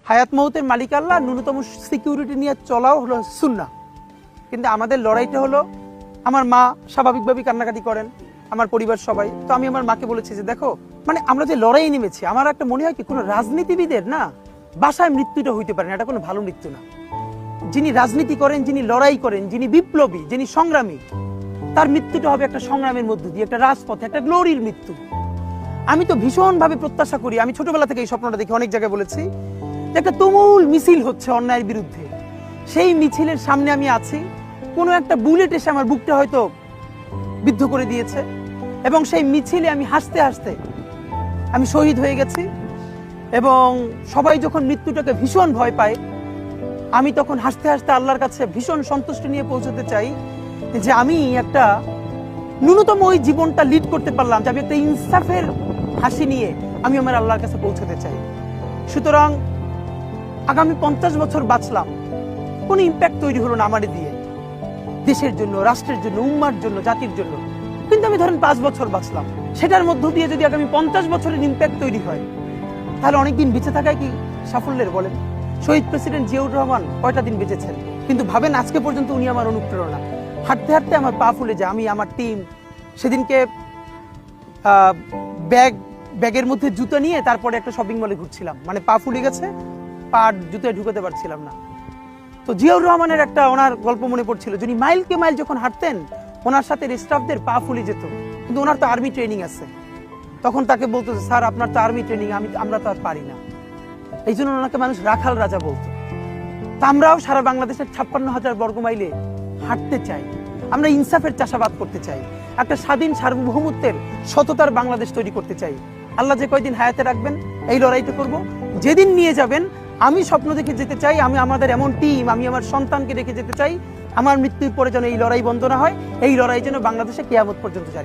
হায়াত মৌতের মালিক আল্লাহ, ন্যূনতম সিকিউরিটি নিয়ে চলাও হলো সুন্নাহ। কিন্তু আমাদের লড়াইটা হলো, আমার মা স্বাভাবিকভাবেই কান্নাকাটি করেন, আমার পরিবার সবাই। তো আমি আমার মাকে বলেছি যে দেখো, মানে আমরা যে লড়াই নেমেছি, আমার একটা মনে হয় কি, কোনো রাজনীতিবিদের না বাসায় মৃত্যুটা হইতে পারে না, এটা কোনো ভালো মৃত্যু না। যিনি রাজনীতি করেন, যিনি লড়াই করেন, যিনি বিপ্লবী, যিনি সংগ্রামী, তার মৃত্যুটা হবে একটা সংগ্রামের মধ্য দিয়ে, একটা রাজপথে, একটা গ্লোরির মৃত্যু। আমি তো ভীষণভাবে প্রত্যাশা করি, আমি ছোটবেলা থেকে এই স্বপ্নটা দেখি, অনেক জায়গায় বলেছি, যে একটা তুমুল মিছিল হচ্ছে অন্যায়ের বিরুদ্ধে, সেই মিছিলের সামনে আমি আছি, কোনো একটা বুলেট এসে আমার বুকটা হয়তো বিদ্ধ করে দিয়েছে, এবং সেই মিছিলে আমি হাসতে হাসতে আমি শহীদ হয়ে গেছি। এবং সবাই যখন মৃত্যুটাকে ভীষণ ভয় পায়, আমি তখন হাসতে হাসতে আল্লাহর কাছে ভীষণ সন্তুষ্টি নিয়ে পৌঁছতে চাই যে আমি একটা ন্যূনতম ওই জীবনটা লিড করতে পারলাম, যে আমি একটা ইনসাফের হাসি নিয়ে আমি আমার আল্লাহর কাছে পৌঁছতে চাই। সুতরাং আগামী 50 বছর বাঁচলাম, কোনো ইম্প্যাক্ট তৈরি হলো না আমার দিয়ে, দেশের জন্য, রাষ্ট্রের জন্য, উম্মার জন্য, জাতির জন্য। কিন্তু আমি ধরেন 5 বছর বাঁচলাম, সেটার মধ্য দিয়ে যদি আগামী 50 বছরের ইম্প্যাক্ট তৈরি হয়, তাহলে অনেকদিন বেঁচে থাকায় কি সাফল্যের বলেন? শহীদ প্রেসিডেন্ট জিয়াউর রহমান কয়টা দিন বেঁচেছেন, কিন্তু ভাবেন আজকে পর্যন্ত উনি আমার অনুপ্রেরণা। হাঁটতে হাঁটতে আমার পা ফুলে যায়। আমি, আমার টিম সেদিনকে ব্যাগের মধ্যে জুতো নিয়ে তারপরে একটা শপিং মলে ঘুরছিলাম, মানে পা ফুলে গেছে, পা জুতোয় ঢুকাতে পারছিলাম না। তো জিয়াউর রহমানের একটা ওনার গল্প মনে পড়ছিল, যিনি মাইলকে মাইল যখন হাঁটতেন, ওনার সাথে স্টাফদের পা ফুলে যেত, কিন্তু ওনার তো আর্মি ট্রেনিং আছে। তখন তাকে বলতো, স্যার আপনার তো আর্মি ট্রেনিং, আমরা তো আর পারি না। এই জন্য ওনাকে মানুষ রাখাল রাজা বলতো। তা আমরাও সারা বাংলাদেশের 56,000 বর্গ মাইলে হাঁটতে চাই, আমরা ইনসাফের চাষাবাদ করতে চাই, একটা স্বাধীন সার্বভৌমত্বের সততার বাংলাদেশ তৈরি করতে চাই। আল্লাহ যে কয়দিন হায়াতে রাখবেন, এই লড়াইটা করব। যেদিন নিয়ে যাবেন, আমি স্বপ্ন দেখে যেতে চাই, আমি আমাদের এমন টিম, আমি আমার সন্তানকে রেখে যেতে চাই, আমার মৃত্যুর পরে যেন এই লড়াই বন্ধ না হয়, এই লড়াই যেন বাংলাদেশে কিয়ামত পর্যন্ত জারি।